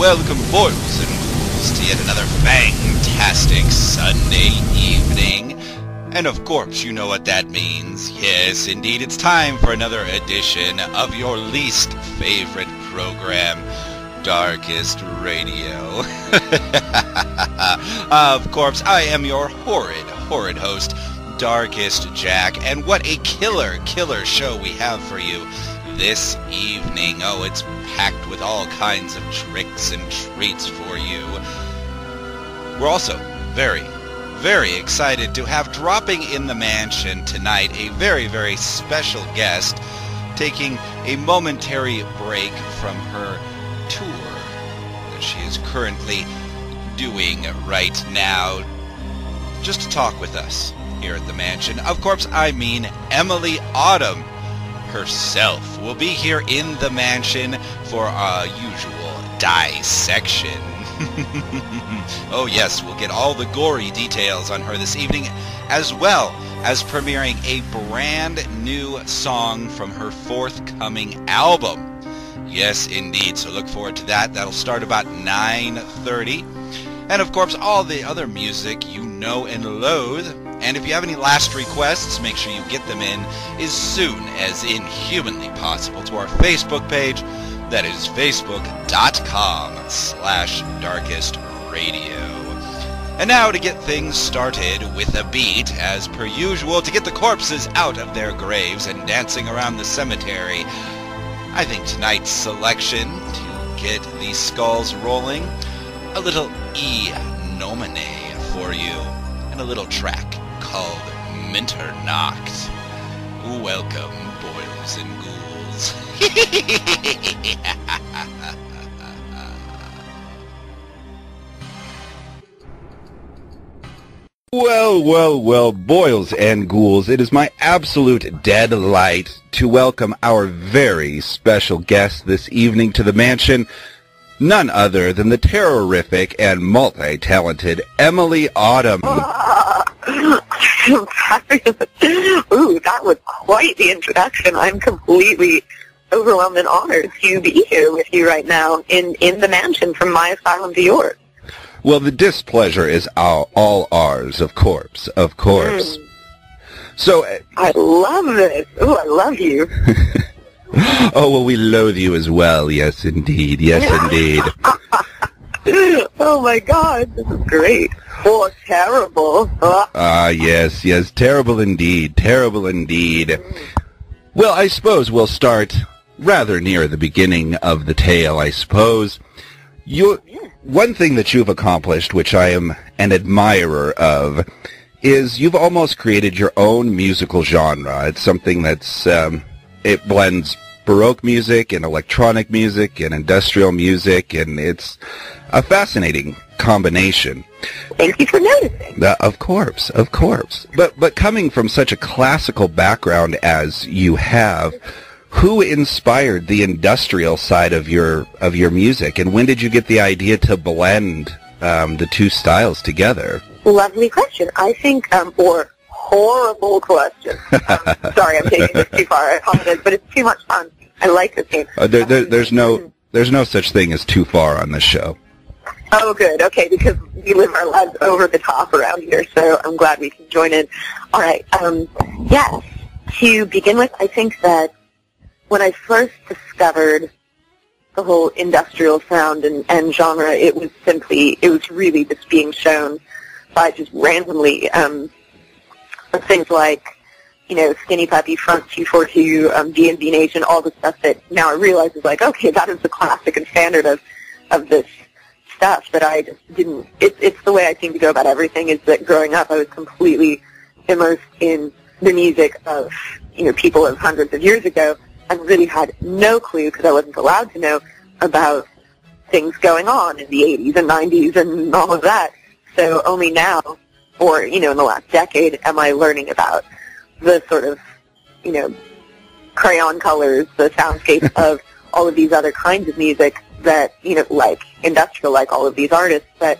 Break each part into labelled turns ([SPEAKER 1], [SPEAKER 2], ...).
[SPEAKER 1] welcome boys and ghouls to yet another fantastic Sunday evening. And of course, you know what that means. Yes, indeed, it's time for another edition of your least favorite program, Darkest Radio. Of course, I am your horrid host, Darkest Jack, and what a killer show we have for you this evening. Oh, it's packed with all kinds of tricks and treats for you. We're also very excited to have dropping in the mansion tonight a very special guest taking a momentary break from her tour that she is currently doing right now just to talk with us here at the mansion. Of course, I mean Emilie Autumn herself will be here in the mansion for our usual dissection. Oh yes, we'll get all the gory details on her this evening, as well as premiering a brand new song from her forthcoming album. Yes, indeed, so look forward to that. That'll start about 9:30. And of course, all the other music you know and loathe. And if you have any last requests, make sure you get them in as soon as inhumanly possible to our Facebook page. That is facebook.com/darkestradio. And now to get things started with a beat, as per usual, to get the corpses out of their graves and dancing around the cemetery, I think tonight's selection to get the skulls rolling, a little E-Nomine for you, and a little track called Minternacht. Welcome, boys and ghouls. Well, boils and ghouls, it is my absolute delight to welcome our very special guest this evening to the mansion, none other than the Terror-ific and multi-talented Emilie Autumn.
[SPEAKER 2] Ooh, that was quite the introduction. I'm completely overwhelmed and honored to be here with you right now in the mansion, from my asylum to yours.
[SPEAKER 1] Well, the displeasure is all ours, of course. So,
[SPEAKER 2] I love this. Ooh, I love you.
[SPEAKER 1] Oh, well, we loathe you as well. Yes, indeed.
[SPEAKER 2] Oh, my God. This is great. Oh, terrible.
[SPEAKER 1] Yes, terrible indeed. Well, I suppose we'll start rather near the beginning of the tale, I suppose. One thing that you've accomplished, which I am an admirer of, is you've almost created your own musical genre. It's something that's, it blends Baroque music and electronic music and industrial music, and it's a fascinating combination.
[SPEAKER 2] Thank you for noticing.
[SPEAKER 1] Of course. But coming from such a classical background as you have, who inspired the industrial side of your music, and when did you get the idea to blend the two styles together?
[SPEAKER 2] Lovely question. I think, or horrible question. Sorry, I'm taking this too far. I apologize, but it's too much fun. I like this game.
[SPEAKER 1] There's no such thing as too far on this show.
[SPEAKER 2] Oh, good. Okay, because we live our lives over the top around here, so I'm glad we can join in. All right. Yes. To begin with, I think that when I first discovered the whole industrial sound and genre, it was really just being shown by just randomly things like, Skinny Puppy, Front 242, D&B Nation, all the stuff that now I realize is like, okay, that is the classic and standard of this stuff that I just didn't, it's the way I seem to go about everything, is that growing up I was completely immersed in the music of, people of hundreds of years ago, and really had no clue, because I wasn't allowed to know, about things going on in the 80s and 90s and all of that. So only now, or, in the last decade, am I learning about the sort of, crayon colors, the soundscape of all of these other kinds of music that, like industrial, like all of these artists, that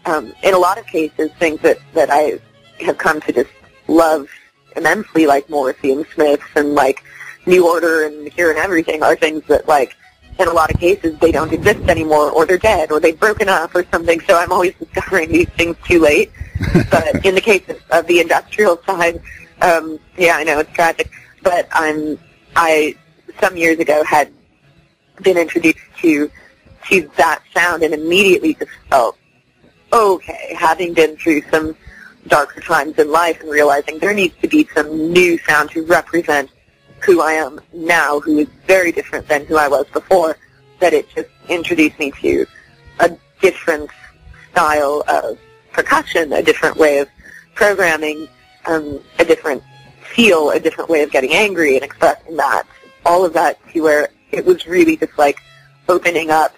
[SPEAKER 2] in a lot of cases, things that I have come to just love immensely, like Morrissey and Smiths and like New Order and Here and Everything, are things that like in a lot of cases, they don't exist anymore, or they're dead, or they've broken up, or something. So I'm always discovering these things too late. But in the case of the industrial side, yeah, I know it's tragic. But I some years ago had been introduced to that sound, and immediately just felt okay, having been through some darker times in life and realizing there needs to be some new sound to represent who I am now, who is very different than who I was before, that it just introduced me to a different style of percussion, a different way of programming, a different feel, a different way of getting angry and expressing that, all of that, to where it was really just like opening up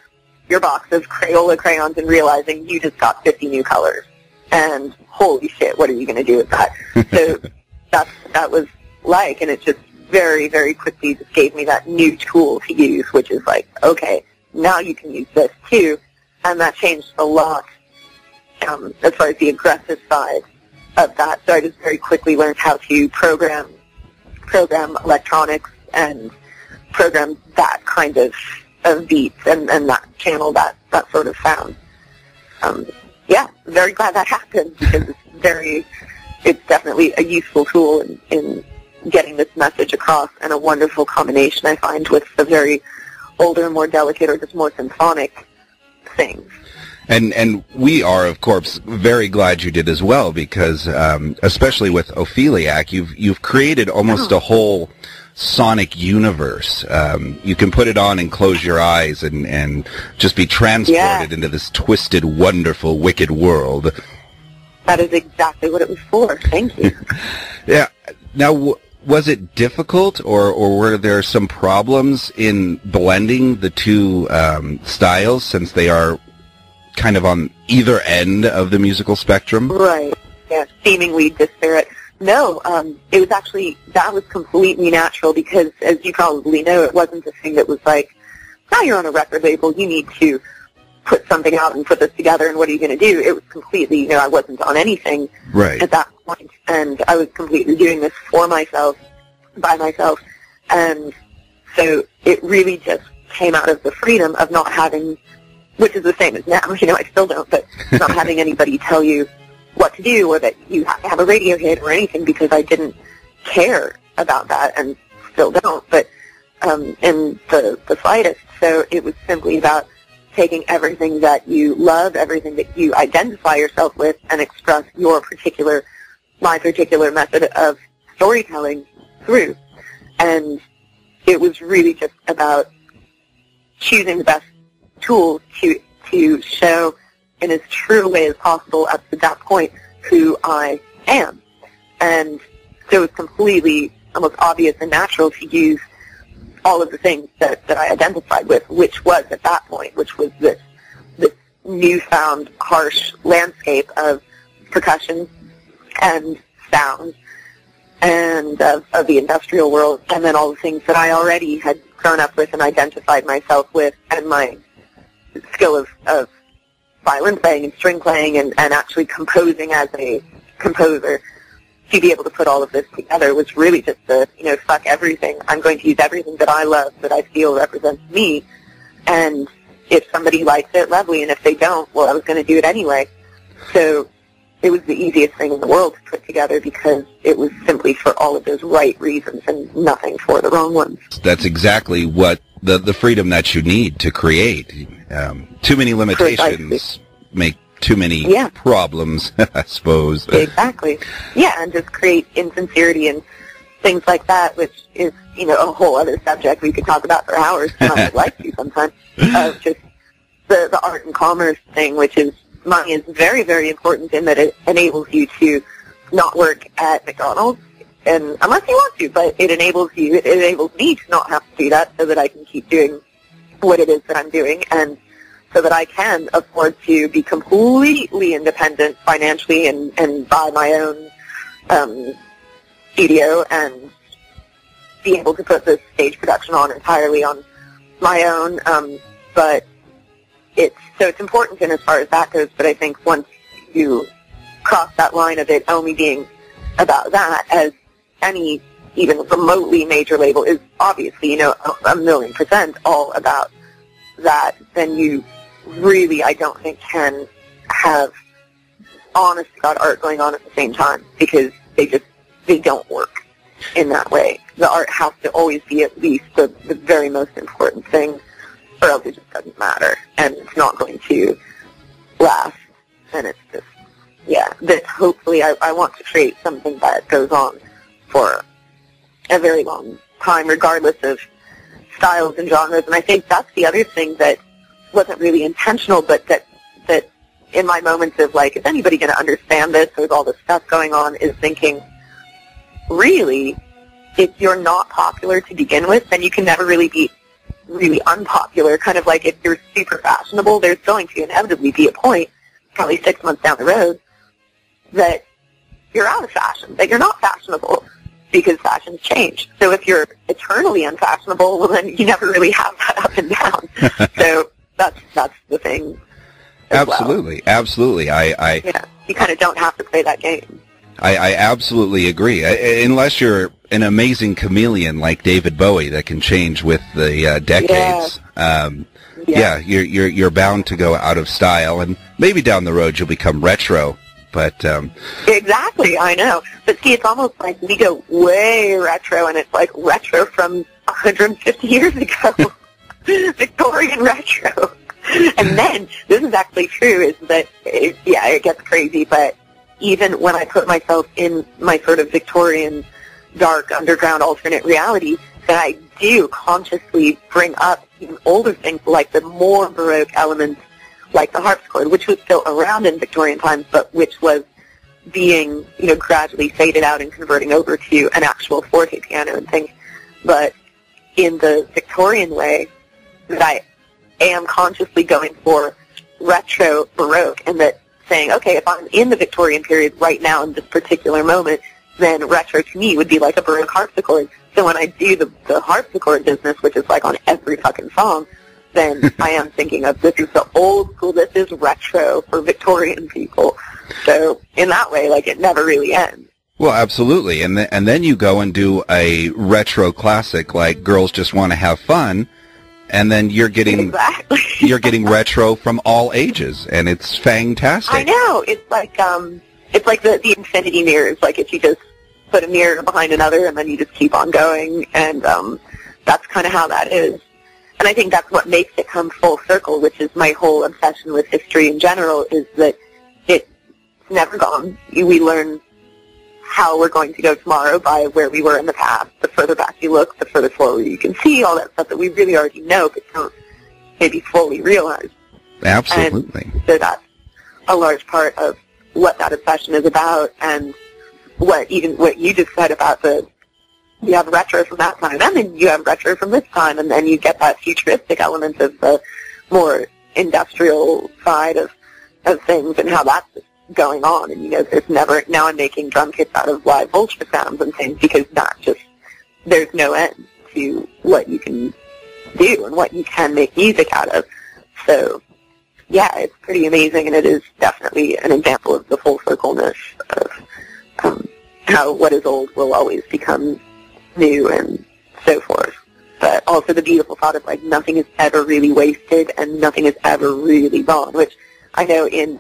[SPEAKER 2] your box of Crayola crayons and realizing you just got 50 new colors. And holy shit, what are you going to do with that? So that was like, and it just very, very quickly just gave me that new tool to use, which is like, okay, now you can use this too. And that changed a lot as far as the aggressive side of that. So I just very quickly learned how to program electronics and program that kind of beats and that channel, that sort of sound. Yeah, very glad that happened, because it's definitely a useful tool in getting this message across, and a wonderful combination, I find, with the very older, more delicate, or just more symphonic things.
[SPEAKER 1] And we are, of course, very glad you did as well, because especially with Opheliac, you've created almost a whole sonic universe. You can put it on and close your eyes and just be transported into this twisted, wonderful, wicked world.
[SPEAKER 2] That is exactly what it was for. Thank you.
[SPEAKER 1] Yeah. Now, was it difficult, or were there some problems in blending the two styles, since they are kind of on either end of the musical spectrum?
[SPEAKER 2] Right. Yeah, seemingly disparate. No, it was actually, that was completely natural, because, as you probably know, it wasn't a thing that was like, now you're on a record label, you need to put something out and put this together, and what are you going to do? It was completely, I wasn't on anything at that point, and I was completely doing this for myself, by myself, and so it really just came out of the freedom of not having, which is the same as now, I still don't, but not having anybody tell you what to do, or that you have to have a radio hit or anything, because I didn't care about that, and still don't, but in the slightest. So it was simply about taking everything that you love, everything that you identify yourself with, and express my particular method of storytelling through. And it was really just about choosing the best tools to show in as true a way as possible up to that point who I am. And so it was completely almost obvious and natural to use all of the things that I identified with, which was at that point, which was this newfound harsh landscape of percussion and sound and of the industrial world, and then all the things that I already had grown up with and identified myself with, and my skill of violin playing and string playing and actually composing as a composer. To be able to put all of this together was really just fuck everything. I'm going to use everything that I love, that I feel represents me, and if somebody likes it, lovely, and if they don't, well, I was going to do it anyway. So it was the easiest thing in the world to put together, because it was simply for all of those right reasons and nothing for the wrong ones. That's exactly what the freedom that you need to create. Too many limitations make too many problems, I suppose. Exactly. Yeah, and just create insincerity and things like that, which is, a whole other subject we could talk about for hours, and I would like to sometimes. Just the art and commerce thing, which is, money is very, very important in that it enables you to not work at McDonald's, and unless you want to, but it enables me to not have to do that, so that I can keep doing what it is that I'm doing, and so that I can afford to be completely independent financially and buy my own studio and be able to put this stage production on entirely on my own. But it's important in as far as that goes, but I think once you cross that line of it only being about that, as any even remotely major label is obviously, 1,000,000% all about that, then you really, I don't think, can have honest to God art going on at the same time, because they don't work in that way. The art has to always be at least the very most important thing, or else it just doesn't matter, and it's not going to last. And it's just, that hopefully I want to create something that goes on for a very long time, regardless of styles and genres. And I think that's the other thing that wasn't really intentional, but that in my moments of, like, is anybody going to understand this with all this stuff going on, is thinking, really, if you're not popular to begin with, then you can never really be really unpopular. Kind of like if you're super fashionable, there's going to inevitably be a point, probably 6 months down the road, that you're out of fashion, that you're not fashionable, because fashions change. So if you're eternally unfashionable, well, then you never really have that up and down. So that's the thing.
[SPEAKER 1] Absolutely,
[SPEAKER 2] well.
[SPEAKER 1] Absolutely.
[SPEAKER 2] You kind of don't have to play that game.
[SPEAKER 1] I absolutely agree. Unless you're an amazing chameleon like David Bowie that can change with the decades. You're bound to go out of style, and maybe down the road you'll become retro. But
[SPEAKER 2] exactly, I know. But see, it's almost like we go way retro, and it's like retro from 150 years ago, Victorian retro. And then, this is actually true, is that, it gets crazy, but even when I put myself in my sort of Victorian, dark, underground, alternate reality, that I do consciously bring up even older things, like the more Baroque elements, like the harpsichord, which was still around in Victorian times, but which was being, gradually faded out and converting over to an actual forte piano and things. But in the Victorian way, that I am consciously going for retro Baroque, and that saying, okay, if I'm in the Victorian period right now in this particular moment, then retro to me would be like a Baroque harpsichord. So when I do the harpsichord business, which is like on every fucking song, then I am thinking of, this is the old school, this is retro for Victorian people. So in that way, like, it never really ends.
[SPEAKER 1] Well, absolutely. And then you go and do a retro classic like Girls Just Want to Have Fun, and then you're getting you're getting retro from all ages, and it's fantastic.
[SPEAKER 2] I know. It's like the infinity mirrors. Like, if you just put a mirror behind another, and then you just keep on going, and that's kind of how that is. And I think that's what makes it come full circle, which is my whole obsession with history in general, is that it's never gone. We learn how we're going to go tomorrow by where we were in the past. The further back you look, the further forward you can see all that stuff that we really already know, but don't maybe fully realize.
[SPEAKER 1] Absolutely.
[SPEAKER 2] And so that's a large part of what that obsession is about, and what you just said about you have retro from that time, and then you have retro from this time, and then you get that futuristic element of the more industrial side of things, and how that's going on. And there's never, now I'm making drum kits out of live ultrasounds and things, because there's no end to what you can do and what you can make music out of. So it's pretty amazing, and it is definitely an example of the full circleness of how what is old will always become new and so forth. But also the beautiful thought of, like, nothing is ever really wasted and nothing is ever really gone, which I know in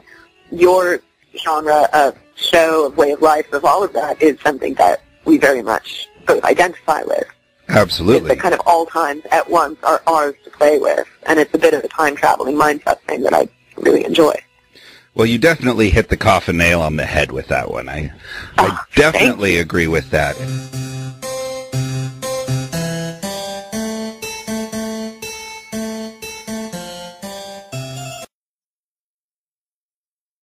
[SPEAKER 2] your genre of show, of way of life, of all of that, is something that we very much both identify with.
[SPEAKER 1] Absolutely.
[SPEAKER 2] It's kind of all times at once are ours to play with, and it's a bit of a time-traveling mindset thing that I really enjoy.
[SPEAKER 1] Well, you definitely hit the coffin nail on the head with that one. I definitely agree with that.